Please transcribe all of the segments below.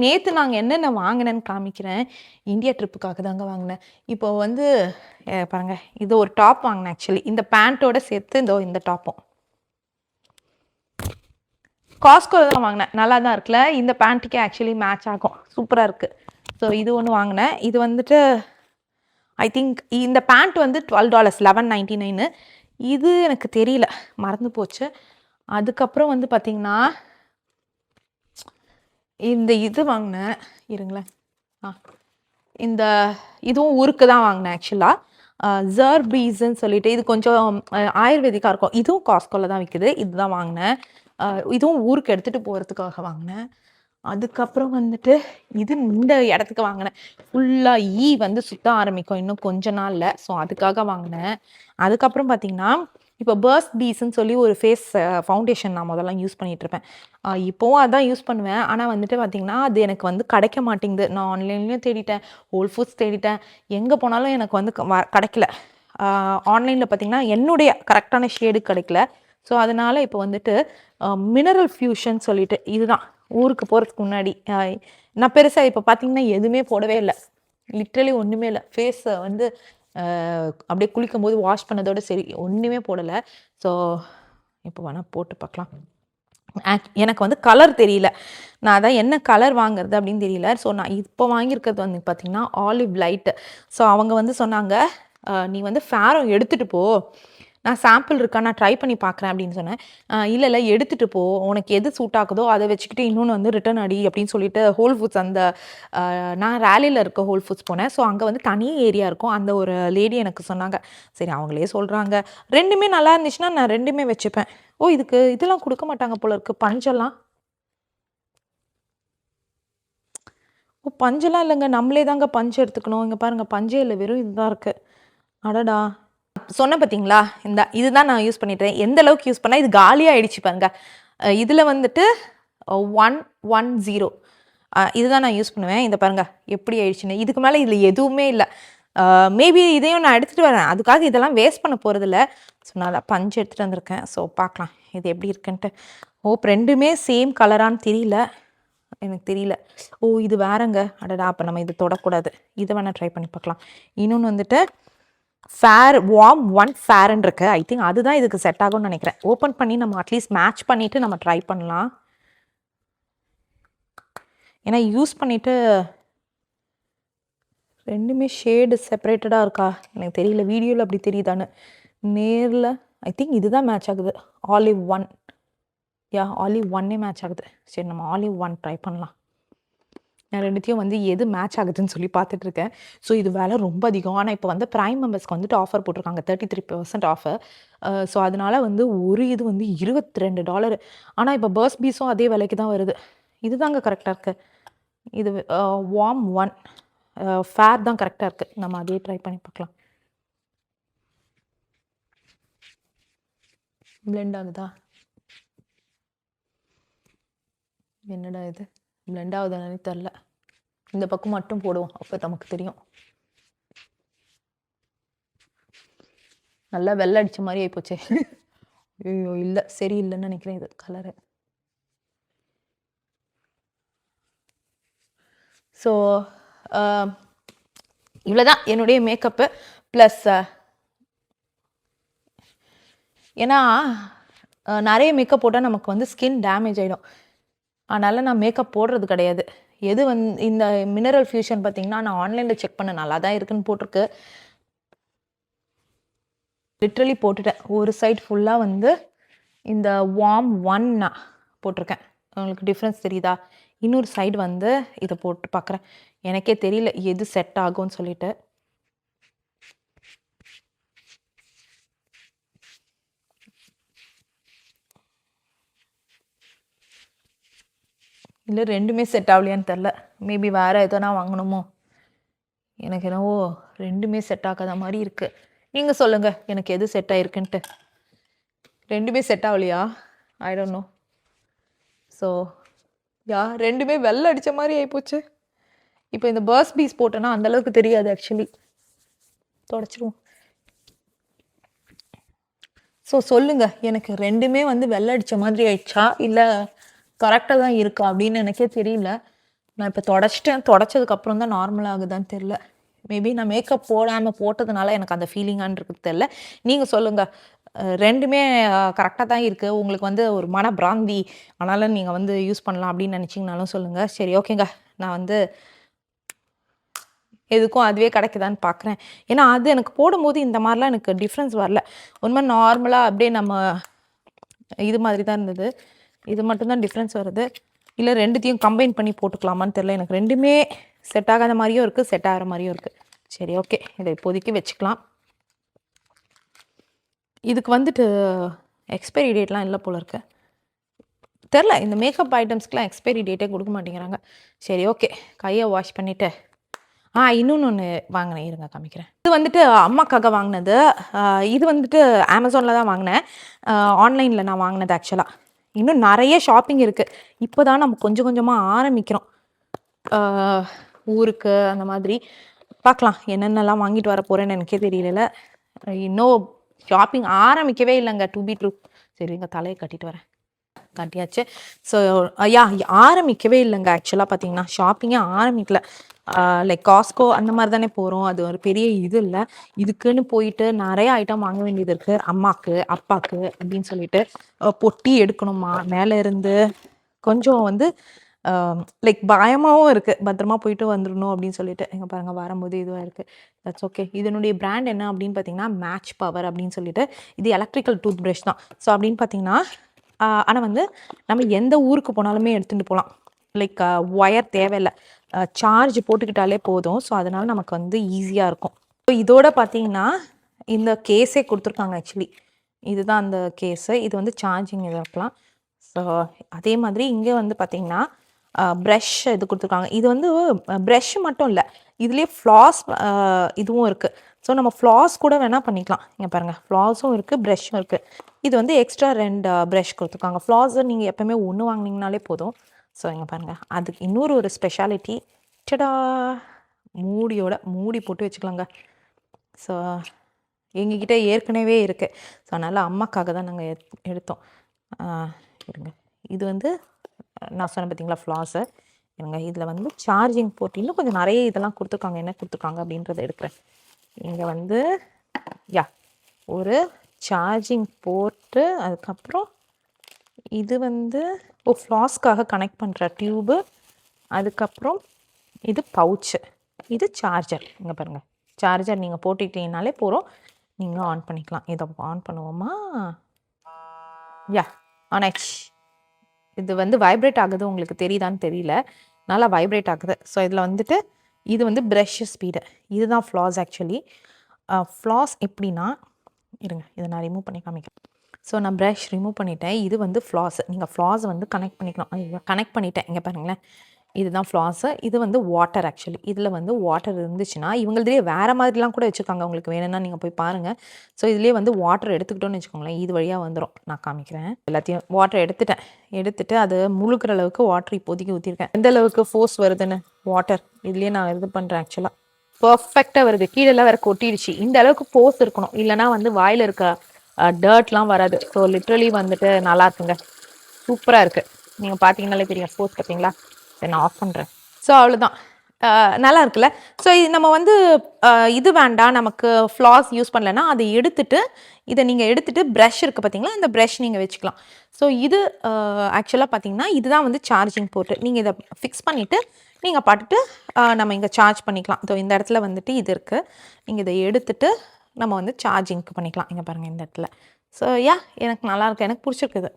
நேற்று நாங்கள் என்னென்ன வாங்கினேன்னு காமிக்கிறேன். இந்தியா ட்ரிப்புக்காக தாங்க வாங்கினேன். இப்போ வந்து பாருங்க, இது ஒரு டாப் வாங்கினேன் ஆக்சுவலி. இந்த பேண்ட்டோட சேர்த்து இந்த டாப்பும் காஸ்கோவில் தான் வாங்கினேன். நல்லா தான் இருக்குல்ல. இந்த பேண்ட்டுக்கே ஆக்சுவலி மேட்ச் ஆகும், சூப்பராக இருக்குது. ஸோ இது ஒன்று வாங்கினேன். இது வந்துட்டு ஐ திங்க் இந்த பேண்ட் வந்து $12, $11.99. இது எனக்கு தெரியல, மறந்து போச்சு. அதுக்கப்புறம் வந்து பார்த்திங்கன்னா இந்த இது வாங்கினேன், இருங்களேன். இந்த இதுவும் ஊருக்கு தான் வாங்கினேன் ஆக்சுவலாக. ஜர்பீஸ்ன்னு சொல்லிட்டு இது கொஞ்சம் ஆயுர்வேதிக்காக இருக்கும். இதுவும் காஸ்கோவில் தான் விற்குது. இதுதான் வாங்கினேன். இதுவும் ஊருக்கு எடுத்துகிட்டு போகிறதுக்காக வாங்கினேன். அதுக்கப்புறம் வந்துட்டு இது இந்த இடத்துக்கு வாங்கினேன். ஃபுல்லாக வந்து சுத்த ஆரம்பிக்கும் இன்னும் கொஞ்ச நாளில். ஸோ அதுக்காக வாங்கினேன். அதுக்கப்புறம் பார்த்திங்கன்னா இப்போ பர்ஸ்ட் பீஸ்ன்னு சொல்லி ஒரு ஃபேஸ் ஃபவுண்டேஷன் நான் முதல்லாம் யூஸ் பண்ணிகிட்ருப்பேன். இப்போவும் அதான் யூஸ் பண்ணுவேன். ஆனால் வந்துட்டு பார்த்திங்கன்னா அது எனக்கு வந்து கிடைக்க மாட்டேங்குது. நான் ஆன்லைன்லேயும் தேடிட்டேன், ஹோல் ஃபுட்ஸ் தேடிட்டேன், எங்கே போனாலும் எனக்கு வந்து கிடைக்கல. ஆன்லைனில் பார்த்திங்கன்னா என்னுடைய கரெக்டான ஷேடு கிடைக்கல. ஸோ அதனால் இப்போ வந்துட்டு மினரல் ஃபியூஷன் சொல்லிட்டு, இதுதான் ஊருக்கு போகிறதுக்கு முன்னாடி நான் பெருசாக இப்போ பார்த்திங்கன்னா எதுவுமே போடவே இல்லை. லிட்ரலி ஒன்றுமே இல்லை. ஃபேஸை வந்து அப்படியே குளிக்கும் போது வாஷ் பண்ணதோடு சரி, ஒன்றுமே போடலை. ஸோ இப்போ வேணால் போட்டு பார்க்கலாம். எனக்கு வந்து கலர் தெரியல. நான் அதான் என்ன கலர் வாங்குறது அப்படின்னு தெரியல. ஸோ நான் இப்போ வாங்கியிருக்கிறது வந்து பார்த்திங்கன்னா ஆலிவ் லைட்டு. ஸோ அவங்க வந்து சொன்னாங்க, நீ வந்து ஃபேரம் எடுத்துகிட்டு போ, நான் சாம்பிள் இருக்கா நான் ட்ரை பண்ணி பார்க்குறேன் அப்படின்னு சொன்னேன். இல்லை எடுத்துகிட்டு போ, உனக்கு எது சூட் ஆகுதோ அதை வச்சுக்கிட்டு இன்னொன்று வந்து ரிட்டர்ன் அடி அப்படின்னு சொல்லிட்டு ஹோல் ஃபுட்ஸ் அந்த நான் ரேலியில் இருக்க ஹோல் ஃபுட்ஸ் போனேன். ஸோ அங்கே வந்து தனி ஏரியா இருக்கும். அந்த ஒரு லேடி எனக்கு சொன்னாங்க. சரி, அவங்களே சொல்கிறாங்க, ரெண்டுமே நல்லா இருந்துச்சுன்னா நான் ரெண்டுமே வச்சுப்பேன். இதுக்கு இதெல்லாம் கொடுக்க மாட்டாங்க போல இருக்குது, பஞ்செல்லாம். பஞ்செல்லாம் இல்லைங்க, நம்மளே தாங்க பஞ்சு எடுத்துக்கணும். இங்கே பாருங்கள், பஞ்சே இல்லை, வெறும் இதுதான் இருக்குது. அடடா, சொன்ன பார்த்தீங்களா, இதுதான் நான் யூஸ் பண்ணிட்டேன். எந்த அளவுக்கு யூஸ் பண்ணால் இது காலியாக ஆயிடுச்சு பாருங்க. இதில் வந்துட்டு 110 இதுதான் நான் யூஸ் பண்ணுவேன். இந்த பாருங்க எப்படி ஆயிடுச்சுன்னு. இதுக்கு மேலே இதில் எதுவுமே இல்லை. மேபி இதையும் நான் எடுத்துகிட்டு வரேன், அதுக்காக இதெல்லாம் வேஸ்ட் பண்ண போகிறதில்ல. ஸோ நான் பஞ்சு எடுத்துகிட்டு வந்திருக்கேன். ஸோ பார்க்கலாம் இது எப்படி இருக்குன்ட்டு. ரெண்டுமே சேம் கலரான்னு தெரியல, எனக்கு தெரியல. இது வேறங்க. அடடா, அப்போ நம்ம இது தொடக்கூடாது. இதை வேணால் ட்ரை பண்ணி பார்க்கலாம். இன்னொன்று வந்துட்டு ஃபேர் வார்ம் 1 ஃபேர்ன்னு இருக்குது. ஐ திங்க் அதுதான் இதுக்கு செட் ஆகும்னு நினைக்கிறேன். ஓப்பன் பண்ணி நம்ம அட்லீஸ்ட் மேட்ச் பண்ணிவிட்டு நம்ம ட்ரை பண்ணலாம். ஏன்னா யூஸ் பண்ணிவிட்டு ரெண்டுமே ஷேடு செப்பரேட்டடாக இருக்கா எனக்கு தெரியல. வீடியோவில் அப்படி தெரியுதான்னு, நேரில் ஐ திங்க் இதுதான் மேட்ச் ஆகுது. ஆலிவ் 1, ஆலிவ் 1 மேட்ச் ஆகுது. சரி, நம்ம ஆலிவ் 1 ட்ரை பண்ணலாம். நான் ரெண்டுத்தையும் வந்து எது மேட்ச் ஆகுதுன்னு சொல்லி பார்த்துட்ருக்கேன். ஸோ இது விலை ரொம்ப அதிகம். ஆனால் இப்போ வந்து ப்ரைம் மெம்பர்ஸ்க்கு வந்துட்டு ஆஃபர் போட்டிருக்காங்க, 33% ஆஃபர். ஸோ அதனால் வந்து ஒரு இது வந்து $22. ஆனால் இப்போ பர்ஸ்ட் பீஸும் அதே விலைக்கு தான் வருது. இது தாங்க கரெக்டாக இருக்குது. இது வார்ம் 1 ஃபேர் தான் கரெக்டாக இருக்குது. நம்ம அதே ட்ரை பண்ணி பார்க்கலாம். பிளெண்ட் ஆகுதா? என்னடா இது, பிளெண்ட் ஆகுதுன்னு தெரில. இந்த பக்கம் மட்டும் போடுவோம், அப்போ நமக்கு தெரியும். நல்லா வெள்ளை அடித்த மாதிரி ஆகிப்போச்சே. ஐயோ இல்லை, சரி இல்லைன்னு நினைக்கிறேன் இது கலரு. ஸோ இவ்வளோதான் என்னுடைய மேக்கப்பு. ப்ளஸ் ஏன்னா நிறைய மேக்கப் போட்டால் நமக்கு வந்து ஸ்கின் டேமேஜ் ஆகிடும். அதனால் நான் மேக்கப் போடுறது கிடையாது. எது வந்து இந்த மினரல் ஃபியூஷன் பார்த்திங்கன்னா நான் ஆன்லைனில் செக் பண்ண நல்லா தான் இருக்குன்னு போட்டிருக்கு. லிட்ரலி போட்டுட்டேன். ஒரு சைட் ஃபுல்லாக வந்து இந்த வார்ம் 1 போட்டிருக்கேன். உங்களுக்கு டிஃப்ரென்ஸ் தெரியுதா? இன்னொரு சைடு வந்து இதை போட்டு பார்க்குறேன். எனக்கே தெரியல எது செட் ஆகும்னு சொல்லிட்டு. இல்லை ரெண்டுமே செட் ஆகலையான்னு தெரில. மேபி வேறு எதனா வாங்கணுமோ? எனக்கு என்னவோ ரெண்டுமே செட் ஆகாத மாதிரி இருக்குது. நீங்கள் சொல்லுங்கள் எனக்கு எது செட் ஆகிருக்குன்ட்டு. ரெண்டுமே செட் ஆகலையா? I don't know. ஸோ ரெண்டுமே வெள்ளை அடித்த மாதிரி ஆகிப்போச்சு. இப்போ இந்த பர்ஸ்ட் பீஸ் போட்டோன்னா அந்தளவுக்கு தெரியாது ஆக்சுவலி. தொடச்சிடுவோம். ஸோ சொல்லுங்கள், எனக்கு ரெண்டுமே வந்து வெள்ளை அடித்த மாதிரி ஆயிடுச்சா இல்லை கரெக்டாக தான் இருக்கா அப்படின்னு எனக்கே தெரியல. நான் இப்போ தொடச்சிட்டேன். தொடச்சதுக்கப்புறம் தான் நார்மல் ஆகுதான்னு தெரில. மேபி நான் மேக்கப் போடாமல் போட்டதுனால எனக்கு அந்த ஃபீலிங்கான்னு இருக்குது தெரில. நீங்கள் சொல்லுங்கள். ரெண்டுமே கரெக்டாக தான் இருக்குது. உங்களுக்கு வந்து ஒரு மன பிராந்தி ஆனாலும் நீங்கள் வந்து யூஸ் பண்ணலாம் அப்படின்னு நினச்சிங்கனாலும் சொல்லுங்கள். சரி ஓகேங்க. நான் வந்து எதுக்கும் அதுவே கிடைக்குதான்னு பார்க்குறேன். ஏன்னா அது எனக்கு போடும்போது இந்த மாதிரிலாம் எனக்கு டிஃப்ரென்ஸ் வரல. உண்மை நார்மலாக அப்படியே நம்ம இது மாதிரி தான் இருந்தது. இது மட்டும்தான் டிஃப்ரென்ஸ் வருது. இல்லை ரெண்டுத்தையும் கம்பைன் பண்ணி போட்டுக்கலாமான்னு தெரில. எனக்கு ரெண்டுமே செட் ஆகாத மாதிரியும் இருக்குது, செட் ஆகிற மாதிரியும் இருக்குது. சரி ஓகே, இதை இப்போதைக்கு வச்சுக்கலாம். இதுக்கு வந்துட்டு எக்ஸ்பைரி டேட்லாம் இல்லை போல இருக்கு. தெரில, இந்த மேக்கப் ஐட்டம்ஸ்க்குலாம் எக்ஸ்பைரி டேட்டே கொடுக்க மாட்டேங்கிறாங்க. சரி ஓகே, கையை வாஷ் பண்ணிவிட்டு இன்னொன்று ஒன்று வாங்கினேன், இருங்க காமிக்கிறேன். இது வந்துட்டு அம்மாக்காக வாங்கினது. இது வந்துட்டு அமேசானில் தான் வாங்கினேன். ஆன்லைனில் நான் வாங்கினது ஆக்சுவலாக. இன்னும் நிறைய ஷாப்பிங் இருக்குது. இப்போ தான் நம்ம கொஞ்சம் கொஞ்சமாக ஆரம்பிக்கிறோம். ஊருக்கு அந்த மாதிரி பார்க்கலாம் என்னென்னலாம் வாங்கிட்டு வர போகிறேன்னு எனக்கே தெரியல. இன்னும் ஷாப்பிங் ஆரம்பிக்கவே இல்லைங்க, டு பி ட்ரூ. சரிங்க, தலையை கட்டிட்டு வரேன். கட்டியாச்சு. ஸோ ஆரம்பிக்கவே இல்லைங்க. ஆக்சுவலாக பார்த்தீங்கன்னா ஷாப்பிங்கே ஆரம்பிக்கல. லைக் காஸ்கோ அந்த மாதிரி தானே போகிறோம். அது ஒரு பெரிய இது இல்லை. இதுக்குன்னு போயிட்டு நிறைய ஐட்டம் வாங்க வேண்டியது இருக்குது. அம்மாவுக்கு அப்பாவுக்கு அப்படின்னு சொல்லிட்டு பொட்டி எடுக்கணுமா மேலே இருந்து. கொஞ்சம் வந்து லைக் பயமாகவும் இருக்குது, பத்திரமா போயிட்டு வந்துடணும் அப்படின்னு சொல்லிட்டு. எங்கே பாருங்கள், வரும்போது இதுவாக இருக்குது. That's okay. இதனுடைய பிராண்ட் என்ன அப்படின்னு பார்த்தீங்கன்னா மேட்ச் பவர் அப்படின்னு சொல்லிட்டு. இது எலக்ட்ரிக்கல் டூத் ப்ரஷ் தான். ஸோ அப்படின்னு பார்த்தீங்கன்னா ஆனால் வந்து நம்ம எந்த ஊருக்கு போனாலுமே எடுத்துகிட்டு போகலாம். லைக் ஒயர் தேவையில்லை, சார்ஜ் போட்டுக்கிட்டாலே போதும். ஸோ அதனால் நமக்கு வந்து ஈஸியாக இருக்கும். ஸோ இதோட பார்த்தீங்கன்னா இந்த கேஸே கொடுத்துருக்காங்க. ஆக்சுவலி இதுதான் அந்த கேஸு. இது வந்து சார்ஜிங் இதாக இருக்கலாம். ஸோ அதே மாதிரி இங்கே வந்து பார்த்திங்கன்னா ப்ரஷ் இது கொடுத்துருக்காங்க. இது வந்து ப்ரஷ் மட்டும் இல்லை, இதுலேயே ஃப்ளாஸ் இதுவும் இருக்குது. ஸோ நம்ம ஃப்ளாஸ் கூட வேணால் பண்ணிக்கலாம். இங்கே பாருங்கள், ஃப்ளாஸும் இருக்குது, ப்ரஷ்ஷும் இருக்குது. இது வந்து எக்ஸ்ட்ரா 2 ப்ரஷ் கொடுத்துருக்காங்க. ஃப்ளாஸை நீங்கள் எப்போவுமே ஒன்று வாங்கினீங்கனாலே போதும். ஸோ இங்கே பாருங்கள், அதுக்கு இன்னொரு ஒரு ஸ்பெஷாலிட்டி. டடா, மூடி போட்டு வச்சுக்கலாங்க. ஸோ எங்ககிட்ட ஏற்கனவே இருக்குது. ஸோ அதனால் அம்மாக்காக தான் நாங்கள் எடுத்தோம். இருங்க, இது வந்து நான் சொன்னேன் பார்த்தீங்களா ஃப்ளாஸு. இருங்க, இதில் வந்து சார்ஜிங் போட்டு இன்னும் கொஞ்சம் நிறைய இதெல்லாம் கொடுத்துருக்காங்க. என்ன கொடுத்துருக்காங்க அப்படின்றத எடுக்கிறேன். இங்கே வந்து ஒரு சார்ஜிங் போட்டு, அதுக்கப்புறம் இது வந்து ஃப்ளாஸ்க்காக கனெக்ட் பண்ணுற டியூபு, அதுக்கப்புறம் இது பவுச்சு, இது சார்ஜர். இங்கே பாருங்கள், சார்ஜர் நீங்கள் போட்டுக்கிட்டீங்கனாலே போகிறோம், நீங்களும் ஆன் பண்ணிக்கலாம். இதை ஆன் பண்ணுவோமா? ஆன் ஆச்சு. இது வந்து வைப்ரேட் ஆகுது, உங்களுக்கு தெரியுதான்னு தெரியல, நல்லா வைப்ரேட் ஆகுது. ஸோ இதில் வந்துட்டு இது வந்து ப்ரஷ் ஸ்பீடு, இதுதான் ஃப்ளாஸ். ஆக்சுவலி ஃப்ளாஸ் எப்படின்னா, இருங்க இதை நான் ரிமூவ் பண்ணி காமிக்கிறேன். ஸோ நான் ப்ரஷ் ரிமூவ் பண்ணிட்டேன். இது வந்து ஃப்ளாஸ். நீங்கள் ஃப்ளாஸை வந்து கனெக்ட் பண்ணிக்கலாம். கனெக்ட் பண்ணிட்டேன். இங்கே பாருங்களேன், இதுதான் ஃப்ளாஸு. இது வந்து வாட்டர். ஆக்சுவலி இதில் வந்து வாட்டர் இருந்துச்சுன்னா, இவங்களதுலேயே வேறு மாதிரிலாம் கூட வச்சுருக்காங்க. உங்களுக்கு வேணும்னா நீங்கள் போய் பாருங்கள். ஸோ இதுலேயே வந்து வாட்டர் எடுத்துக்கிட்டோன்னு வச்சுக்கோங்களேன், இது வழியாக வந்துடும். நான் காமிக்கிறேன். எல்லாத்தையும் வாட்டர் எடுத்துட்டு அது முழுக்கிற அளவுக்கு வாட்டர் இப்போதைக்கு ஊற்றிருக்கேன். எந்த அளவுக்கு ஃபோர்ஸ் வருதுன்னு வாட்டர் இதுலேயே நான் இது பண்ணுறேன். ஆக்சுவலாக பர்ஃபெக்டாக வருது. கீழெல்லாம் வேறு கொட்டிடுச்சு. இந்த அளவுக்கு ஃபோர்ஸ் இருக்கணும், இல்லைனா வந்து வாயில் இருக்க டர்ட்லாம் வராது. ஸோ லிட்ரலி வந்துட்டு நல்லா இருக்குங்க, சூப்பராக இருக்குது. நீங்கள் பார்த்தீங்கன்னாலே தெரியும் ஃபோர்ஸ். பார்த்தீங்களா? நான் ஆஃப் பண்ணுறேன். ஸோ அவ்வளோதான், நல்லா இருக்குல்ல. ஸோ நம்ம வந்து இது வேண்டாம், நமக்கு ஃப்ளாஸ் யூஸ் பண்ணலைன்னா அதை எடுத்துட்டு, இதை நீங்கள் எடுத்துகிட்டு ப்ரஷ் இருக்குது பார்த்தீங்களா, இந்த ப்ரஷ் நீங்கள் வச்சுக்கலாம். ஸோ இது ஆக்சுவலாக பார்த்தீங்கன்னா இதுதான் வந்து சார்ஜிங் போட்டு, நீங்கள் இதை ஃபிக்ஸ் பண்ணிவிட்டு நீங்கள் பாட்டுட்டு நம்ம இங்கே சார்ஜ் பண்ணிக்கலாம். ஸோ இந்த இடத்துல வந்துட்டு இது இருக்குது, நீங்கள் இதை எடுத்துகிட்டு நம்ம வந்து சார்ஜிங்க்கு பண்ணிக்கலாம். இங்கே பாருங்கள் இந்த இடத்துல. ஸோ எனக்கு நல்லாயிருக்கு, எனக்கு பிடிச்சிருக்குது.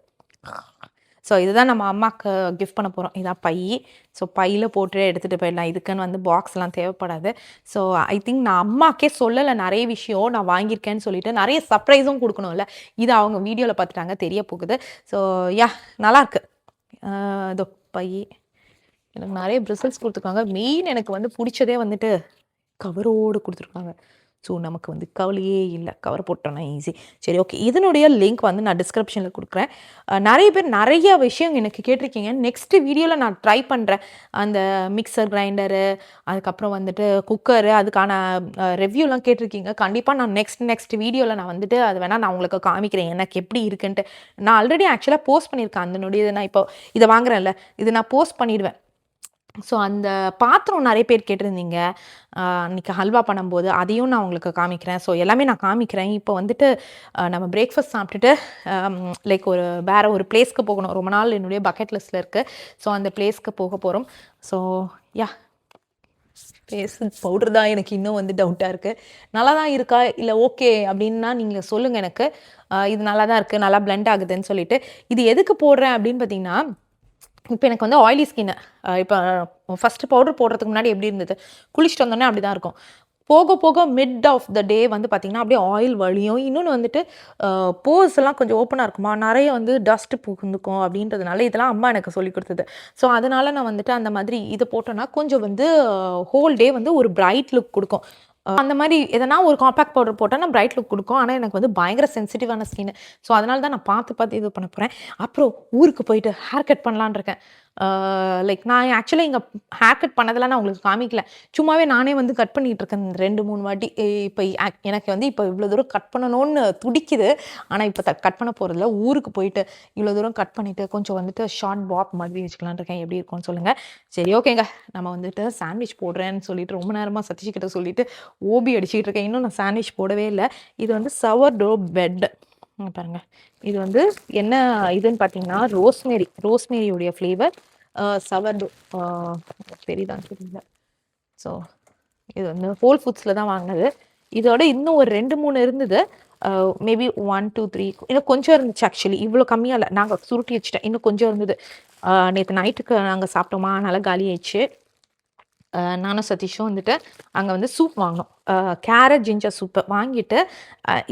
ஸோ இதுதான் நம்ம அம்மாவுக்கு கிஃப்ட் பண்ண போகிறோம். இதான் பை. ஸோ பையில் போட்டு எடுத்துகிட்டு போயிடலாம். இதுக்குன்னு வந்து பாக்ஸ்லாம் தேவைப்படாது. ஸோ ஐ திங்க் நான் அம்மாக்கே சொல்லலை நிறைய விஷயம் நான் வாங்கியிருக்கேன்னு சொல்லிட்டு, நிறைய சர்ப்ரைஸும் கொடுக்கணும்ல. இது அவங்க வீடியோவில் பார்த்துட்டாங்க, தெரிய போகுது. ஸோ நல்லாயிருக்கு. இதோ பை, எனக்கு நிறைய பிரிசல்ஸ் கொடுத்துருக்காங்க. மெயின் எனக்கு வந்து பிடிச்சதே வந்துட்டு கவரோடு கொடுத்துருக்காங்க. ஸோ நமக்கு வந்து கவலையே இல்லை, கவர் போட்டோன்னா ஈஸி. சரி ஓகே, இதனுடைய லிங்க் வந்து நான் டிஸ்கிரிப்ஷனில் கொடுக்குறேன். நிறைய பேர் நிறைய விஷயம் எனக்கு கேட்டிருக்கீங்க. நெக்ஸ்ட்டு வீடியோவில் நான் ட்ரை பண்ணுறேன். அந்த மிக்சர் கிரைண்டரு, அதுக்கப்புறம் வந்துட்டு குக்கரு, அதுக்கான ரிவ்யூலாம் கேட்டிருக்கீங்க. கண்டிப்பாக நான் நெக்ஸ்ட் வீடியோவில் நான் வந்துட்டு அது வேணால் நான் உங்களுக்கு காமிக்கிறேன் எனக்கு எப்படி இருக்குன்ட்டு. நான் ஆல்ரெடி ஆக்சுவலாக போஸ்ட் பண்ணியிருக்கேன் அதனுடைய. நான் இப்போ இதை வாங்குறேன்ல, இது நான் போஸ்ட் பண்ணிடுவேன். ஸோ அந்த பாத்திரம் நிறைய பேர் கேட்டிருந்தீங்க அன்றைக்கி ஹல்வா பண்ணும்போது, அதையும் நான் உங்களுக்கு காமிக்கிறேன். ஸோ எல்லாமே நான் காமிக்கிறேன். இப்போ வந்துட்டு நம்ம பிரேக்ஃபாஸ்ட் சாப்பிட்டுட்டு லைக் வேறு ஒரு பிளேஸ்க்கு போகணும். ரொம்ப நாள் என்னுடைய பக்கெட் லிஸ்ட்டில் இருக்குது. ஸோ அந்த பிளேஸ்க்கு போக போகிறோம். ஸோ யா ஃபேஸ் பவுடர் தான் எனக்கு இன்னும் வந்து டவுட்டாக இருக்குது. நல்லா தான் இருக்கா இல்லை ஓகே அப்படின்னா நீங்கள் சொல்லுங்கள் எனக்கு. இது நல்லா தான் இருக்குது, நல்லா பிளெண்ட் ஆகுதுன்னு சொல்லிட்டு. இது எதுக்கு போடுறேன் அப்படின்னு பார்த்தீங்கன்னா, இப்போ எனக்கு வந்து ஆயிலி ஸ்கின்னு. இப்போ ஃபஸ்ட்டு பவுடர் போடுறதுக்கு முன்னாடி எப்படி இருந்தது, குளிச்சுட்டு வந்தோடனே அப்படி தான் இருக்கும். போக போக மிட் ஆஃப் த டே வந்து பார்த்திங்கன்னா அப்படியே ஆயில் வழியும். இன்னொன்று வந்துட்டு போர்ஸ் எல்லாம் கொஞ்சம் ஓப்பனாக இருக்குமா, நிறைய வந்து டஸ்ட்டு புகுந்துக்கும் அப்படின்றதுனால இதெல்லாம் அம்மா எனக்கு சொல்லி கொடுத்தது. ஸோ அதனால் நான் வந்துட்டு அந்த மாதிரி இதை போட்டோன்னா கொஞ்சம் வந்து ஹோல் டே வந்து ஒரு பிரைட் லுக் கொடுக்கும். அந்த மாதிரி எதனா ஒரு காம்பேக்ட் பவுடர் போட்டால் நான் பிரைட் லுக் கொடுக்கும். ஆனால் எனக்கு வந்து பயங்கர சென்சிட்டிவான ஸ்கின். ஸோ அதனால தான் நான் பார்த்து இது பண்ண போகிறேன். அப்புறம் ஊருக்கு போயிட்டு ஹேர் கட் பண்ணலான் இருக்கேன். லைக் நான் ஆக்சுவலி இங்கே ஹேர் கட் பண்ணதெல்லாம் நான் உங்களுக்கு காமிக்கல. சும்மாவே நானே வந்து கட் பண்ணிகிட்டு இருக்கேன் 2-3 வாட்டி. இப்போ எனக்கு வந்து இப்போ இவ்வளோ தூரம் கட் பண்ணணும்னு துடிக்குது. ஆனால் இப்போ கட் பண்ண போகிறதில்ல. ஊருக்கு போயிட்டு இவ்வளோ தூரம் கட் பண்ணிவிட்டு கொஞ்சம் வந்துட்டு ஷார்ட் பாப் மாதிரி வச்சுக்கலான் இருக்கேன். எப்படி இருக்கும்னு சொல்லுங்கள். சரி ஓகேங்க. நம்ம வந்துட்டு சாண்ட்விச் போடுறேன்னு சொல்லிட்டு ரொம்ப நேரமாக சதீஷ்கிட்ட சொல்லிட்டு ஓபி அடிச்சுட்டு இருக்கேன். இன்னும் நான் சாண்ட்விச் போடவே இல்லை. இது வந்து சவர்டோ பிரெட் பாருங்கள். இது வந்து என்ன இதுன்னு பார்த்தீங்கன்னா ரோஸ்மேரியுடைய ஃப்ளேவர் சவர்டோ தெரியுதான்னு தெரியல. ஸோ இது வந்து ஹோல் ஃபுட்ஸில் தான் வாங்கினது. இதோட இன்னும் ஒரு 2-3 இருந்தது. மேபி 1 2 3 இன்னும் கொஞ்சம் இருந்துச்சு. ஆக்சுவலி இவ்வளோ கம்மியாக இல்லை, நாங்கள் சுருட்டி வச்சுட்டேன். இன்னும் கொஞ்சம் இருந்தது. நேற்று நைட்டுக்கு நாங்கள் சாப்பிட்டோமா, அதனால் காலி ஆயிடுச்சு. நானும் சதீஷும் வந்துட்டு அங்கே வந்து சூப் வாங்கினோம். கேரட் ஜிஞ்சர் சூப்பு வாங்கிட்டு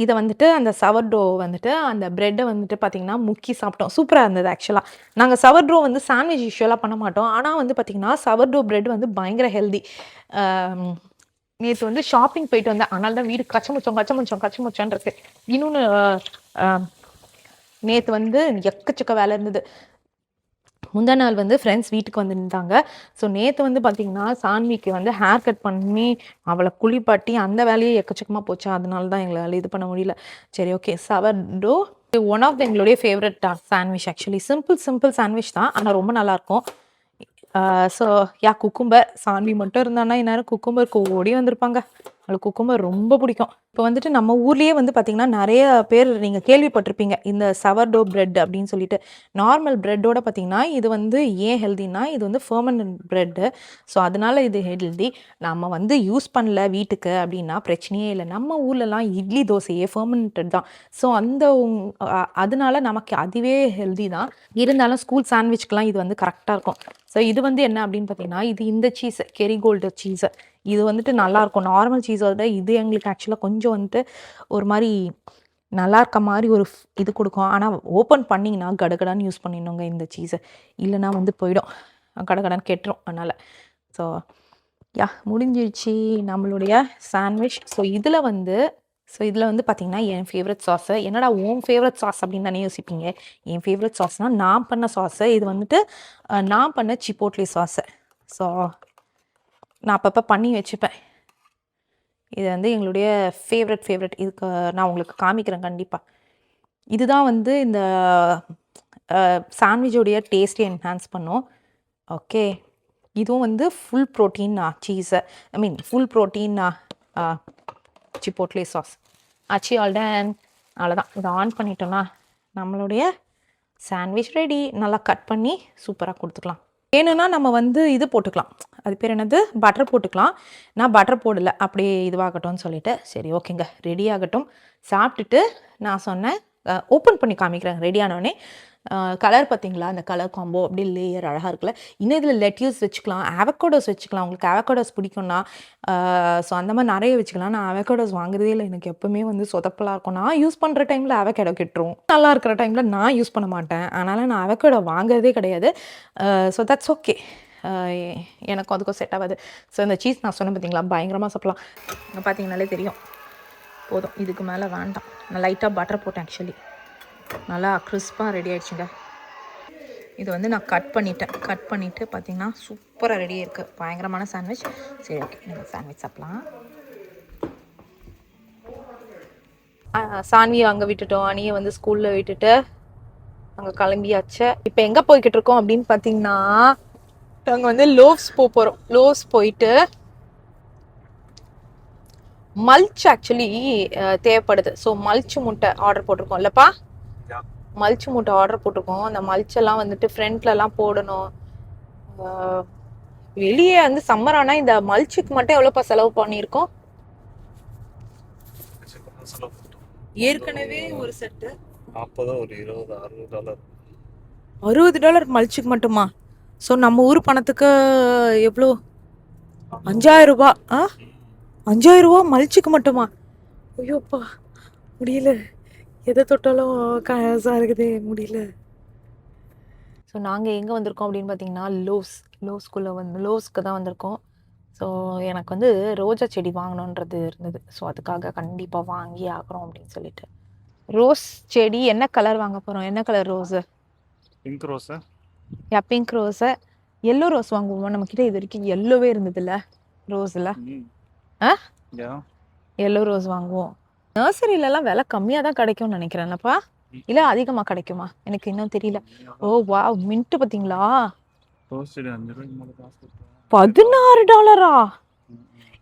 இதை வந்துட்டு அந்த சவர்டோ வந்துட்டு அந்த ப்ரெட்டை வந்துட்டு பார்த்திங்கன்னா முக்கி சாப்பிட்டோம். சூப்பராக இருந்தது. ஆக்சுவலாக நாங்கள் சவர்டோ வந்து சாண்ட்விச் யூஸ்வலாக பண்ண மாட்டோம். ஆனால் வந்து பார்த்திங்கன்னா சவர்டோ ப்ரெட் வந்து பயங்கர ஹெல்தி. நேற்று வந்து ஷாப்பிங் போயிட்டு வந்தேன். அதனால தான் வீடு கச்சமுச்சோன்னு இருக்கு. இன்னொன்று நேற்று வந்து எக்கச்சக்க வேலை இருந்தது. முந்தா நாள் வந்து ஃப்ரெண்ட்ஸ் வீட்டுக்கு வந்துருந்தாங்க. ஸோ நேற்று வந்து பார்த்திங்கன்னா சான்விக்கு வந்து ஹேர் கட் பண்ணி அவளை குளிப்பாட்டி அந்த வேலையே எக்கச்சக்கமாக போச்சு. அதனால தான் எங்களால் இது பண்ண முடியல. சரி ஓகே. சவர்டோ ஒன் ஆஃப் எங்களுடைய favourite sandwich. Actually simple sandwich தான், ஆனால் ரொம்ப நல்லாயிருக்கும். ஸோ குக்கும்பர் சாண்ட்வி மட்டும் இருந்தான்னா இந்நேரம் குக்கும்பருக்கு ஓடி வந்திருப்பாங்க. அவளுக்கு குக்கும்பர் ரொம்ப பிடிக்கும். இப்போ வந்துட்டு நம்ம ஊர்லேயே வந்து பார்த்திங்கன்னா நிறைய பேர் நீங்கள் கேள்விப்பட்டிருப்பீங்க இந்த சவர்டோ பிரெட் அப்படின்னு சொல்லிட்டு. நார்மல் பிரெட்டோட பார்த்திங்கன்னா இது வந்து ஏன் ஹெல்தின்னா இது வந்து ஃபெர்மனன்ட் பிரெட்டு. ஸோ அதனால இது ஹெல்தி. நம்ம வந்து யூஸ் பண்ணல வீட்டுக்கு அப்படின்னா பிரச்சனையே இல்லை. நம்ம ஊர்லலாம் இட்லி தோசையே ஃபெர்மனன்ட் தான். ஸோ அதனால நமக்கு அதுவே ஹெல்தி தான். இருந்தாலும் ஸ்கூல் சாண்ட்விச்க்கெலாம் இது வந்து கரெக்டாக இருக்கும். ஸோ இது வந்து என்ன அப்படின்னு பார்த்தீங்கன்னா இது இந்த சீஸ் கெரிகோல்டு சீஸு. இது வந்துட்டு நல்லாயிருக்கும். நார்மல் சீஸோட இது எங்களுக்கு ஆக்சுவலாக கொஞ்சம் வந்துட்டு ஒரு மாதிரி நல்லா இருக்க மாதிரி ஒரு இது கொடுக்கும். ஆனால் ஓப்பன் பண்ணிங்கன்னா கடகடான்னு யூஸ் பண்ணிடணுங்க இந்த சீஸை. இல்லைனா வந்து போயிடும், கடகடான்னு கெட்டுரும். அதனால் ஸோ முடிஞ்சிடுச்சு நம்மளுடைய சாண்ட்விச். ஸோ இதில் வந்து பார்த்திங்கன்னா என் ஃபேவரட் சாஸு. என்னடா உன் ஃபேவரட் சாஸ் அப்படின்னு தானே யோசிப்பீங்க. என் ஃபேவரட் சாஸ்னால் நான் பண்ண சாஸு. இது வந்துட்டு நான் பண்ண சிப்போட்லி சாஸு. ஸோ நான் அப்பப்போ பண்ணி வச்சுப்பேன். இது வந்து எங்களுடைய ஃபேவரட். இதுக்கு நான் உங்களுக்கு காமிக்கிறேன் கண்டிப்பாக. இதுதான் வந்து இந்த சாண்ட்விச்சோடைய டேஸ்ட்டை என்ஹான்ஸ் பண்ணும். ஓகே. இதுவும் வந்து full protein cheese. Full protein chipotle sauce. ஆல்டன் அவ்வளோதான். இதை ஆன் பண்ணிட்டோன்னா நம்மளுடைய சாண்ட்விச் ரெடி. நல்லா கட் பண்ணி சூப்பராக கொடுத்துக்கலாம். வேணும்னா நம்ம வந்து இது போட்டுக்கலாம், அது பேர் என்னது, பட்டர் போட்டுக்கலாம். நான் பட்டர் போடலை, அப்படியே இதுவாகட்டும்னு சொல்லிவிட்டு சரி ஓகேங்க ரெடி ஆகட்டும். சாப்பிட்டுட்டு நான் சொன்னேன் ஓப்பன் பண்ணி காமிக்கிறேன் ரெடியானோடனே. கலர் பார்த்திங்களா, அந்த கலர் காம்போ அப்படியே லேயர் அழகாக இருக்குல்ல. இன்னும் இதில் லெட்யூஸ் வச்சுக்கலாம், அவகோடோஸ் வச்சுக்கலாம். உங்களுக்கு அவகோடோஸ் பிடிக்கும்னா ஸோ அந்த மாதிரி நிறைய வச்சுக்கலாம். நான் அவகோடோஸ் வாங்குறதே இல்லை. எனக்கு எப்போவுமே வந்து சொதப்பலாக இருக்கும். நான் யூஸ் பண்ணுற டைமில் அவகேடோ கெட்டுரும், நல்லா இருக்கிற டைமில் நான் யூஸ் பண்ண மாட்டேன். அதனால் நான் அவகோடோ வாங்குறதே கிடையாது. So that's okay. எனக்கு அதுக்கும் செட் ஆகாது. ஸோ இந்த சீஸ் நான் சொன்னேன் பார்த்திங்களா, பயங்கரமாக சாப்பிட்லாம். பார்த்தீங்கனாலே தெரியும். போதும், இதுக்கு மேலே வேண்டாம். நான் லைட்டாக பட்டர் போட்டேன். ஆக்சுவலி நல்லா கிறிஸ்பாக ரெடி ஆகிடுச்சுங்க. இது வந்து நான் கட் பண்ணிவிட்டு பார்த்திங்கன்னா சூப்பராக ரெடி இருக்குது. பயங்கரமான சாண்ட்விச். சரி ஓகே, நம்ம சாண்ட்விச் சாப்பிட்லாம். சான்வியை அங்கே விட்டுட்டோம், அணியை வந்து ஸ்கூலில் விட்டுட்டு அங்கே கிளம்பியாச்சு. இப்போ எங்கே போய்கிட்டு இருக்கோம் அப்படின்னு பார்த்தீங்கன்னா நாங்கள் வந்து லோவ்ஸ் போகிறோம். லோவ்ஸ் போயிட்டு மல்ச் ஆக்சுவலி தேவைப்படுது. ஸோ மல்ச் முட்டை ஆர்டர் போட்டிருக்கோம் இல்லைப்பா? மல்ச் மூட்டை ஆர்டர் போட்டிருக்கோம். அந்த மல்ச்செல்லாம் வந்துட்டு ஃப்ரண்ட்லலாம் போடணும். வெளியே வந்து சம்மர் ஆனால் இந்த மல்ச்சுக்கு மட்டும் எவ்வளோப்பா செலவு பண்ணியிருக்கோம்? ஏற்கனவே ஒரு செட்டு $60 மல்ச்சுக்கு மட்டுமா? ஸோ நம்ம ஊர் பணத்துக்கு எவ்வளோ? 5000 ரூபா. 5000 ரூபா மல்ச்சுக்கு மட்டுமா? ஐயோப்பா முடியல, எதை தொட்டாலும் காசாக இருக்குதே, முடியல. ஸோ நாங்கள் எங்கே வந்திருக்கோம் அப்படின்னு பார்த்தீங்கன்னா லோஸ்க்குள்ளே லோஸ்க்கு தான் வந்திருக்கோம். ஸோ எனக்கு வந்து ரோஜா செடி வாங்கணுன்றது இருந்தது. ஸோ அதுக்காக கண்டிப்பாக வாங்கி ஆகிறோம் அப்படின்னு சொல்லிட்டு. ரோஸ் செடி என்ன கலர் வாங்க போகிறோம்? என்ன colour rose? Pink rose. Pink rose. Yellow rose வாங்குவோம். நம்மக்கிட்ட இது வரைக்கும் எல்லோவே இருந்ததில்ல ரோஸில். எல்லோ ரோஸ் வாங்குவோம். நர்சரியிலலாம் விலை கம்மியாக தான் கிடைக்கும்னு நினைக்கிறேன்லப்பா, இல்லை அதிகமாக கிடைக்குமா? எனக்கு இன்னும் தெரியல. ஓ வா, மின்ட்டு பார்த்தீங்களா? $16.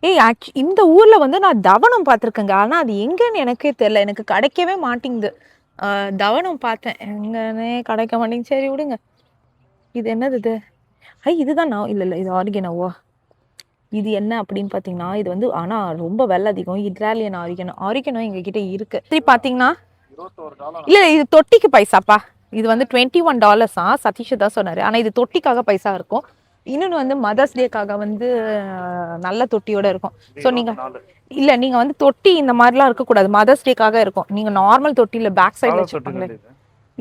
ஏய் இந்த ஊரில் வந்து நான் தவனம் பார்த்துருக்கேங்க. ஆனால் அது எங்கன்னு எனக்கே தெரியல. எனக்கு கிடைக்கவே மாட்டேங்குது. தவனம் பார்த்தேன், எங்கன்னே கிடைக்க மாட்டேங்குது. சரி விடுங்க. இது என்னது இது? இதுதான் நான் இல்லை இது ஆரிகனோவா? இது என்ன அப்படின்னு பார்த்தீங்கன்னா, இது வந்து ஆனால் ரொம்ப வெலை அதிகம். இட்ராலியன் ஆரிகனோ எங்ககிட்ட இருக்கு. சரி பார்த்தீங்கன்னா இல்லை இது தொட்டிக்கு பைசாப்பா. இது வந்து $21 சதீஷ் தான் சொன்னார். ஆனால் இது தொட்டிக்காக பைசா இருக்கும். இன்னொன்று வந்து மதர்ஸ் டேக்காக வந்து நல்ல தொட்டியோட இருக்கும். ஸோ நீங்கள் இல்லை, நீங்கள் வந்து தொட்டி இந்த மாதிரிலாம் இருக்கக்கூடாது. மதர்ஸ் டேக்காக இருக்கும். நீங்கள் நார்மல் தொட்டியில் பேக் சைடில் வச்சுருப்பாங்களே.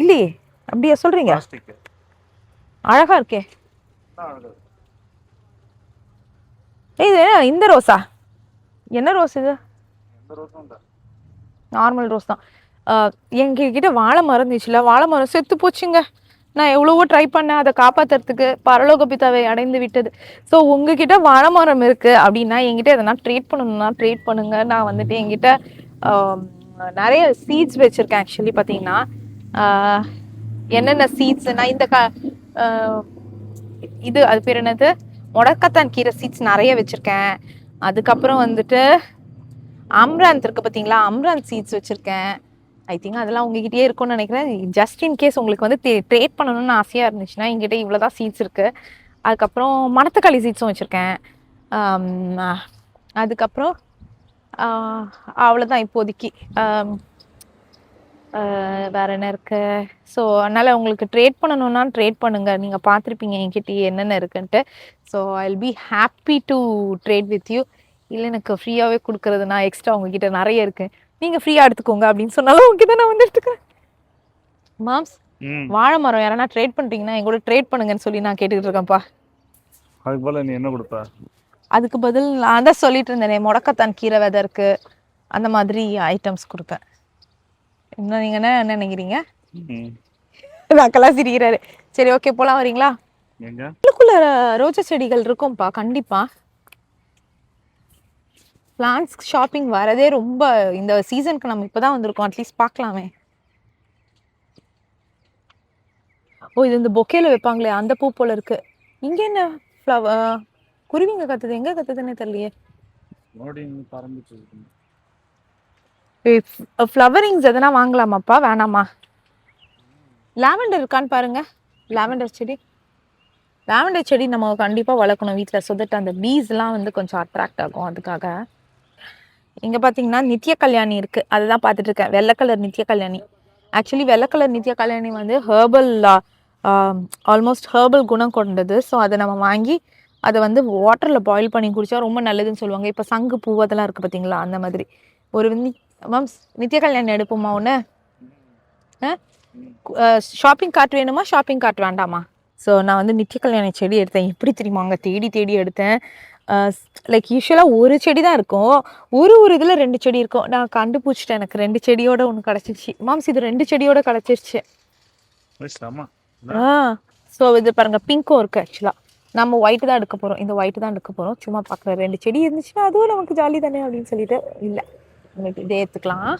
இல்லையே, அப்படியா சொல்கிறீங்க? அழகா இருக்கே. இது இந்த ரோஸா? என்ன ரோஸ் இது? நார்மல் ரோஸ் தான். எங்ககிட்ட வாழை மரம் இருந்துச்சுல, வாழை மரம் செத்து போச்சுங்க. நான் எவ்வளவோ ட்ரை பண்ணேன் அதை காப்பாற்றுறதுக்கு. பரலோக பிதாவை அடைந்து விட்டது. ஸோ உங்ககிட்ட வாழை மரம் இருக்குது அப்படின்னா என்கிட்ட எதனா ட்ரேட் பண்ணணும்னா ட்ரேட் பண்ணுங்க. நான் வந்துட்டு என்கிட்ட நிறைய சீட்ஸ் வச்சுருக்கேன். ஆக்சுவலி பார்த்தீங்கன்னா என்னென்ன சீட்ஸ் நான் இந்த இது அது பேர் என்னது, முடக்கத்தான் கீரை சீட்ஸ் நிறைய வச்சுருக்கேன். அதுக்கப்புறம் வந்துட்டு அம்ராந்த் இருக்குது பார்த்தீங்களா, அம்ராந்த் சீட்ஸ் வச்சுருக்கேன். ஐ திங்க் அதெல்லாம் உங்ககிட்டயே இருக்கும்னு நினைக்கிறேன். ஜஸ்ட் இன் கேஸ் உங்களுக்கு வந்து ட்ரேட் பண்ணணும்னு ஆசையாக இருந்துச்சுன்னா என்கிட்ட இவ்வளோ தான் சீட்ஸ் இருக்குது. அதுக்கப்புறம் மணத்தக்காளி சீட்ஸும் வச்சுருக்கேன். அதுக்கப்புறம் அவ்வளோதான் இப்போதைக்கு. வேறு என்ன இருக்கு? ஸோ அதனால் உங்களுக்கு ட்ரேட் பண்ணணுன்னா ட்ரேட் பண்ணுங்கள். நீங்கள் பார்த்துருப்பீங்க என்கிட்ட என்னென்ன இருக்குன்ட்டு. So I will be happy to trade with you. இல்லை எனக்கு ஃப்ரீயாகவே கொடுக்குறதுனா எக்ஸ்ட்ரா உங்ககிட்ட நிறைய இருக்குது, நீங்கள் ஃப்ரீயாக எடுத்துக்கோங்க அப்படின்னு சொன்னாலும் உங்ககிட்ட நான் வந்து எடுத்துக்கிறேன். மாம்ஸ், வாழை மரம் யாரனா ட்ரேட் பண்ணுறீங்கன்னா என் கூட ட்ரேட் பண்ணுங்கன்னு சொல்லி நான் கேட்டுக்கிட்டு இருக்கேன்ப்பா. அதுக்கு பதில் நீ என்ன கொடுப்ப? அதுக்கு பதில் நான் தான் சொல்லிட்டு இருந்தேனே, முடக்கத்தான் கீரை விதை இருக்கு, அந்த மாதிரி ஐட்டம்ஸ் கொடுப்பேன். இன்னும் நீங்கள் என்ன நினைக்கிறீங்க? அக்கெல்லாம் சிரிக்கிறாரு. சரி ஓகே, போலாம் வரீங்களா? உள்ளுக்குள்ள ரோஜா செடிகள் இருக்கும்பா கண்டிப்பா. பிளான்ஸ் ஷாப்பிங் வரதே ரொம்ப இந்த சீசனுக்கு நம்ம இப்போதான் வந்திருக்கோம். அட்லீஸ்ட் பார்க்கலாமே. ஓ, இது இந்த பொக்கேல வைப்பாங்களே அந்த பூ போல இருக்கு. இங்க என்ன ஃப்ளவர்? குருவிங்க கத்துது, எங்க கத்துதுன்னே தெரியலையே. ஃப்ளவரிங்ஸ் எதனா வாங்கலாமாப்பா வேணாமா? லாவெண்டர் இருக்கான்னு பாருங்க. லாவெண்டர் செடி நம்ம கண்டிப்பாக வளர்க்கணும் வீட்டில். ஸோ தட் அந்த பீஸ்லாம் வந்து கொஞ்சம் அட்ராக்ட் ஆகும். அதுக்காக இங்கே பார்த்தீங்கன்னா நித்திய கல்யாணி இருக்குது, அதுதான் பார்த்துட்டு இருக்கேன். வெள்ளை கலர் நித்திய கல்யாணி. ஆக்சுவலி வெள்ளை கலர் நித்திய கல்யாணி வந்து ஹெர்பல், ஆல்மோஸ்ட் ஹெர்பல் குணம் கொண்டது. ஸோ அதை நம்ம வாங்கி அதை வந்து வாட்டரில் பாயில் பண்ணி குடித்தா ரொம்ப நல்லதுன்னு சொல்லுவாங்க. இப்போ சங்கு பூ அதெல்லாம் இருக்குது பார்த்தீங்களா, அந்த மாதிரி ஒரு மேம்ஸ் நித்திய கல்யாணி எடுப்போமா ஒன்று? ஷாப்பிங் கார்ட் வேணுமா, ஷாப்பிங் கார்ட் வேண்டாமா? ஸோ நான் வந்து நித்திய கல்யாணி செடி எடுத்தேன். எப்படி தெரியுமாங்க, தேடி எடுத்தேன். லைக் யூஸ்வலாக ஒரு செடி தான் இருக்கும், ஒரு இதில் 2 செடி இருக்கும். நான் கண்டுபிடிச்சிட்டேன், எனக்கு 2 செடியோட ஒன்று கிடச்சிருச்சு. மாம்ஸ் இது 2 செடியோட கிடச்சிருச்சு. ஸோ இது பாருங்க, பிங்க்கும் இருக்குது. ஆக்சுவலாக நம்ம ஒயிட்டு தான் எடுக்க போகிறோம். இந்த ஒயிட்டு தான் எடுக்க போகிறோம். சும்மா பார்க்குற 2 செடி இருந்துச்சுன்னா அதுவும் நமக்கு ஜாலி தானே அப்படின்னு சொல்லிட்டு இல்லை, உங்களுக்கு இதே எடுத்துக்கலாம்.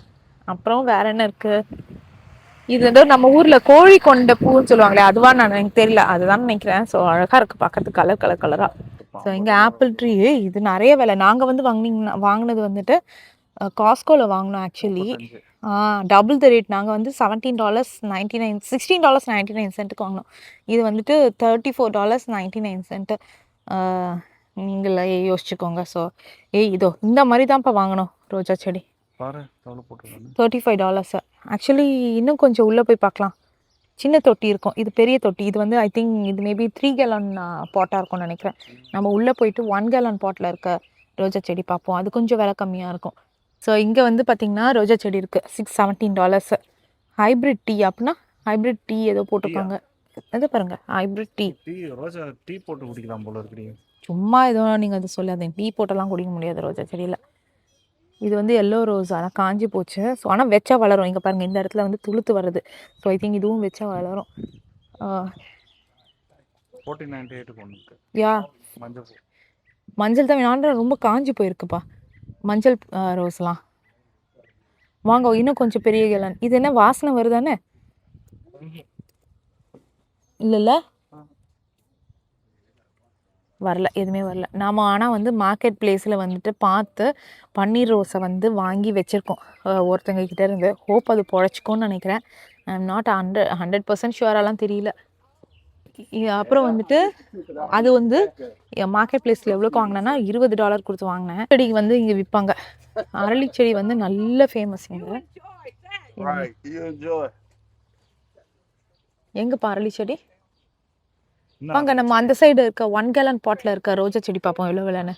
அப்புறம் வேறு என்ன இருக்குது? இது வந்து நம்ம ஊர்ல கோழி கொண்ட பூன்னு சொல்லுவாங்களே, அதுவா நான் எனக்கு தெரியல, அதுதான் நினைக்கிறேன். ஸோ அழகா இருக்கு பார்க்கறதுக்கு, கலர் கலரா. ஸோ இங்க ஆப்பிள் ட்ரீ இது நிறைய விலை. நாங்க வந்து வாங்கினது வந்துட்டு காஸ்கோல வாங்கினோம் ஆக்சுவலி. Double the rate. நாங்கள் வந்து $17.99 $16.99 வாங்கினோம். இது வந்துட்டு $34.99. நீங்களே யோசிச்சுக்கோங்க. ஸோ இதோ இந்த மாதிரி தான்ப்பா வாங்கினோம் ரோஜா செடி. பாரு எவ்வளோ போட்டுருக்காங்க. $35. ஆக்சுவலி இன்னும் கொஞ்சம் உள்ளே போய் பார்க்கலாம். சின்ன தொட்டி இருக்கும், இது பெரிய தொட்டி. இது வந்து ஐ திங்க் இது மேபி 3 gallon பாட்டாக இருக்கும்னு நினைக்கிறேன். நம்ம உள்ளே போயிட்டு 1 gallon பாட்டில் இருக்க ரோஜா செடி பார்ப்போம். அது கொஞ்சம் விலை கம்மியாக இருக்கும். ஸோ இங்கே வந்து பார்த்திங்கன்னா ரோஜா செடி இருக்குது $617. ஹைப்ரிட் டீ அப்படின்னா ஹைப்ரிட் டீ ஏதோ போட்டிருக்காங்க. எது பாருங்கள், ஹைப்ரிட் டீ. ரோஜா டீ போட்டு குடிக்கலாம் போல இருக்கு. சும்மா எதுவும் நீங்கள் அது சொல்லாதீங்க. டீ போட்டெல்லாம் குடிக்க முடியாது ரோஜா செடியில். இது வந்து எல்லோ ரோஸ், ஆனால் காஞ்சி போச்சு. ஸோ ஆனால் வச்சா வளரும். இங்கே பாருங்கள், இந்த இடத்துல வந்து துளுத்து வருது. ஸோ ஐ திங்க் இதுவும் வச்சா வளரும். 1498 யா மஞ்சள் தான் வேணான்ற, ரொம்ப காஞ்சி போயிருக்குப்பா மஞ்சள் ரோஸ்லாம். வாங்க இன்னும் கொஞ்சம் பெரிய கேலன். இது என்ன வாசனை வருதானே? இல்லைல்ல, வரல, எதுவுமே வரல. நாம் ஆனால் வந்து மார்க்கெட் பிளேஸில் வந்துட்டு பார்த்து பன்னீர் ரோஸை வந்து வாங்கி வச்சுருக்கோம் ஒருத்தங்க கிட்டே இருந்து. ஹோப் அது பொழைச்சிக்கோன்னு நினைக்கிறேன். ஐ எம் நாட் 100% ஷுவராலாம் தெரியல. அப்புறம் வந்துட்டு அது வந்து மார்க்கெட் பிளேஸில் எவ்வளோக்கு வாங்கினேன்னா $20 கொடுத்து வாங்கினேன். செடி வந்து இங்கே விற்பாங்க. அரளி செடி வந்து நல்ல ஃபேமஸ் இங்கே. எங்கப்பா அரளி செடி? வாங்க நம்ம அந்த சைடு இருக்க 1 gallon பாட்டில் இருக்க ரோஜா செடி பார்ப்போம் எவ்வளோ விலைன்னு.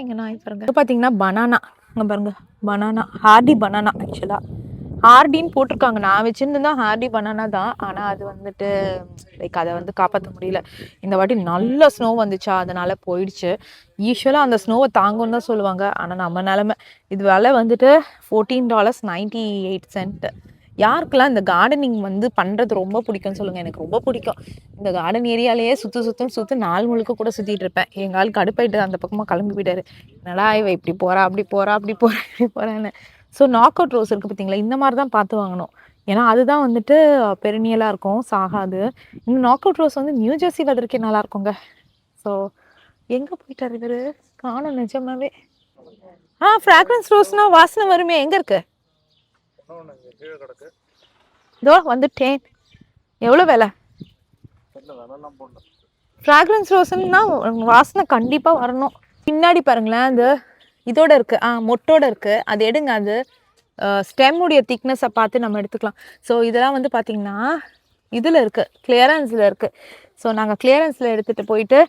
இங்கே நான் பாருங்க. இப்போ பார்த்தீங்கன்னா பனானா, இங்கே பாருங்க பனானா, ஹார்டி பனானா. ஆக்சுவலாக ஹார்டின்னு போட்டிருக்காங்க. நான் வச்சுருந்தா ஹார்டி பனானா தான். ஆனால் அது வந்துட்டு லைக் அதை வந்து காப்பாற்ற முடியல. இந்த வாட்டி நல்ல ஸ்னோ வந்துச்சா, அதனால் போயிடுச்சு. யூஸ்வலாக அந்த ஸ்னோவை தாங்கும்னு தான் சொல்லுவாங்க. ஆனால் நம்ம நிலமை இது விலை வந்துட்டு $14.98. யாருக்கெல்லாம் இந்த கார்டனிங் வந்து பண்ணுறது ரொம்ப பிடிக்கும்னு சொல்லுங்கள். எனக்கு ரொம்ப பிடிக்கும். இந்த கார்டன் ஏரியாலேயே சுற்று நாள் முழுக்க கூட சுற்றிட்டு இருப்பேன். எங்கள் ஆள் கடுப்பாயிட்டு அந்த பக்கமாக கிளம்பி போயிட்டாரு. என்னடா இவ இப்படி போகிறா அப்படி போகிறான்னு. ஸோ நாக் அவுட் ரோஸ் இருக்குது பார்த்தீங்களா, இந்த மாதிரி தான் பார்த்து வாங்கணும். ஏன்னா அதுதான் வந்துட்டு பெருநியலாக இருக்கும், சாகாது. இந்த நாக் அவுட் ரோஸ் வந்து நியூ ஜெர்சி வெதருக்கே நல்லா இருக்குங்க. ஸோ எங்கே போயிட்டார் இவர், காணும் நிஜமாவே. ஃப்ராக்ரன்ஸ் ரோஸ்னால் வாசனை வருமே, எங்கே இருக்கு? இதோ வந்துட்டேன். எவ்வளோ விலை? ஃப்ராக்ரன்ஸ் ரோஸ்ன்னா வாசனை கண்டிப்பாக வரணும். பின்னாடி பாருங்களேன், அந்த இதோட இருக்குது, மொட்டோட இருக்குது. அது எடுங்க, அது ஸ்டெம்முடைய திக்னஸை பார்த்து நம்ம எடுத்துக்கலாம். ஸோ இதெல்லாம் வந்து பார்த்திங்கன்னா இதில் இருக்குது, கிளியரன்ஸில் இருக்குது. ஸோ நாங்கள் கிளியரன்ஸில் எடுத்துகிட்டு போயிட்டு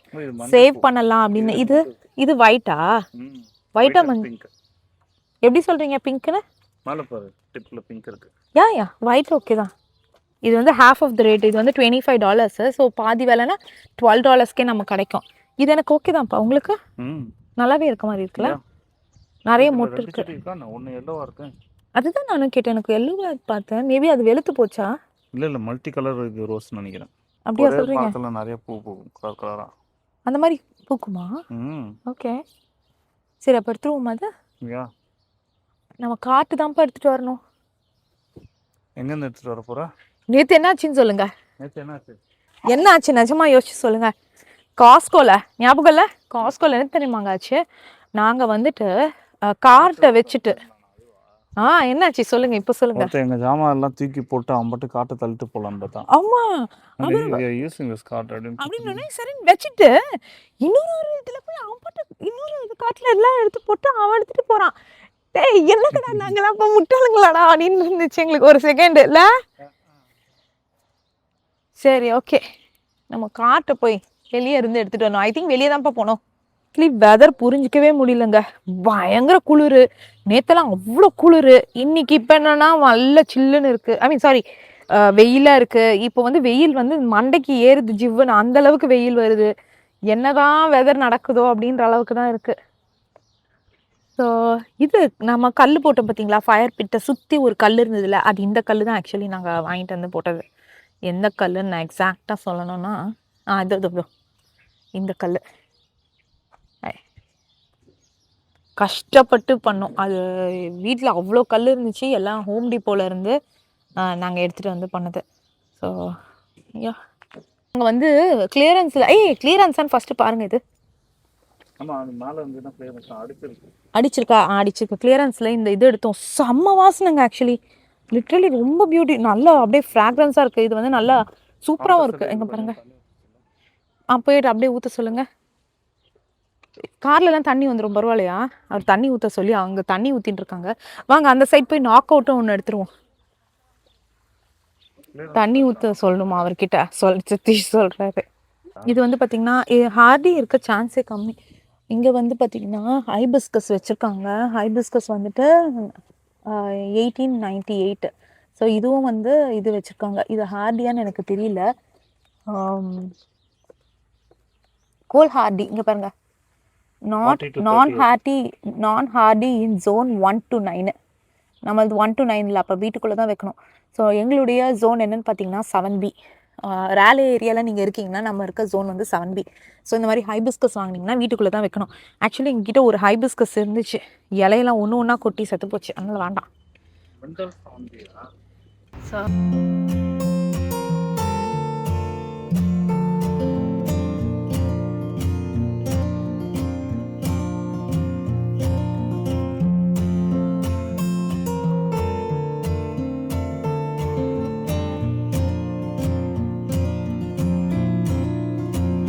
சேவ் பண்ணலாம் அப்படின்னு. இது ஒயிட்டா? ஒயிட்டா எப்படி சொல்கிறீங்க பிங்க்குன்னு? யா ஒயிட் ஓகே தான். இது வந்து half of the rate. இது வந்து $25. ஸோ பாதி விலைன்னா $12 நம்ம கிடைக்கும். இது எனக்கு ஓகே தான்ப்பா. உங்களுக்கு நல்லாவே இருக்க மாதிரி இருக்குல்ல? நிறைய மொட்டு இருக்கு. அதுதான் நானும் கேட்டேன். எனக்கு எல்லோவா பார்த்தேன். மேபி அது வெளுத்து போச்சா? இல்லை மல்டி கலர் இது ரோஸ் நினைக்கிறேன். அப்படியா சொல்றீங்க? நிறைய பூ பூக்கும் கலர் கலரா. அந்த மாதிரி பூக்குமா? ஓகே சரி, அப்போ எடுத்துருவோமா? அது நம்ம காட்டு தான்ப்பா எடுத்துகிட்டு வரணும். எங்கேருந்து எடுத்துகிட்டு வர போகிறா? நேற்று என்னாச்சுன்னு சொல்லுங்க. என்ன ஆச்சு நிஜமா யோசிச்சு சொல்லுங்க. காஸ்கோல ஞாபகம் இல்லை? காஸ்கோல என்ன தெரியுமாங்க ஆச்சு? நாங்கள் வந்துட்டு கார்ட்டை வச்சுட்டு என்னாச்சு சொல்லுங்க, இப்போ சொல்லுங்க. எங்க ஜாமான் எல்லாம் தூக்கி போட்டு அம்பட்டு காட்டை தள்ளிட்டு போலான்னு பார்த்தா. ஆமா அப்படின்னு சரி வச்சுட்டு இன்னொரு இதுல போய் அம்பட்டு இன்னொரு காட்டுல எல்லாம் எடுத்து போட்டு அவன் எடுத்துட்டு போறான். டேய் என்னக்கடா நாங்களாம் இப்போ முட்டாளுங்களாடா அப்படின்னு இருந்துச்சு எங்களுக்கு ஒரு செகண்ட் இல்ல. சரி ஓகே, நம்ம காட்டை போய் வெளியே இருந்து எடுத்துட்டு வரணும். ஐ திங்க் வெளியே தான்ப்பா போனோம். வெதர் புரிஞ்சிக்கவே முடியலங்க, பயங்கர குளிர். நேத்தெல்லாம் அவ்வளோ குளிர். இன்னைக்கு இப்போ என்னன்னா நல்ல சில்லுன்னு இருக்கு. ஐ மீன் சாரி, வெயிலாக இருக்கு. இப்போ வந்து வெயில் வந்து மண்டைக்கு ஏறுது ஜிவ்வுன்னு, அந்த அளவுக்கு வெயில் வருது. என்னதான் வெதர் நடக்குதோ அப்படின்ற அளவுக்கு தான் இருக்கு. ஸோ இது நம்ம கல் போட்டோம் பார்த்தீங்களா, ஃபயர் பிட்டை சுற்றி ஒரு கல் இருந்ததுல, அது இந்த கல் தான் ஆக்சுவலி நாங்கள் வாங்கிட்டு வந்து போட்டது. எந்த கல்லுன்னு நான் எக்ஸாக்டாக சொல்லணும்னா இது இந்த கல் கஷ்டப்பட்டு பண்ணோம். அது வீட்டில் அவ்வளோ கல் இருந்துச்சு, எல்லாம் ஹோம் டிப்போல இருந்து நாங்கள் எடுத்துகிட்டு வந்து பண்ணது. ஸோ ஐயா நாங்கள் வந்து கிளியரன்ஸில் கிளியரன்ஸான்னு ஃபஸ்ட்டு பாருங்கள். இது ஆமா அது மேல வந்து அடிச்சிருக்கு. அடிச்சிருக்கு கிளியரன்ஸில் இந்த இது எடுத்தோம். செம்ம வாசனைங்க ஆக்சுவலி. லிட்ரலி ரொம்ப பியூட்டி, நல்லா அப்படியே ஃப்ராக்ரன்ஸாக இருக்குது. இது வந்து நல்லா சூப்பராகவும் இருக்குது. எங்கே பாருங்கள். போயிட்டு அப்படியே ஊற்ற சொல்லுங்கள். கார்லலாம் தண்ணி வந்துடும், பரவாயில்லையா? அவர் தண்ணி ஊற்ற சொல்லி அங்கே தண்ணி ஊற்றிட்டு இருக்காங்க. வாங்க அந்த சைட் போய் நாக் அவுட்டும் ஒன்று எடுத்துருவோம். தண்ணி ஊற்ற சொல்லணுமா அவர்கிட்ட? சதீஷ் சொல்கிறாரு. இது வந்து பார்த்திங்கன்னா ஹார்டி இருக்க சான்ஸே கம்மி. இங்கே வந்து பார்த்திங்கன்னா ஹைபிஸ்கஸ் வச்சுருக்காங்க. ஹைபிஸ்கஸ் வந்துட்டு 1898. ஸோ இதுவும் வந்து இது வச்சுருக்காங்க. இது ஹார்டியான்னு எனக்கு தெரியல. கோல் ஹார்டி இங்கே பாருங்கள். நான் ஹார்டி இன் ஜோன் 1 to 9. நம்மளது 1 to 9 இல்லை, அப்போ வீட்டுக்குள்ளே தான் வைக்கணும். ஸோ எங்களுடைய ஜோன் என்னென்னு பார்த்தீங்கன்னா 7B. ரேலே ஏரியாவில் நீங்கள் இருக்கீங்கன்னா நம்ம இருக்க ஜோன் வந்து 7B. ஸோ இந்த மாதிரி ஹைபிஸ்கஸ் வாங்கினீங்கன்னா வீட்டுக்குள்ளே தான் வைக்கணும். ஆக்சுவலி எங்ககிட்ட ஒரு ஹைபிஸ்கஸ் இருந்துச்சு, இலையெல்லாம் ஒன்று ஒன்றா கொட்டி செத்து போச்சு, அதனால் வேண்டாம். ஸோ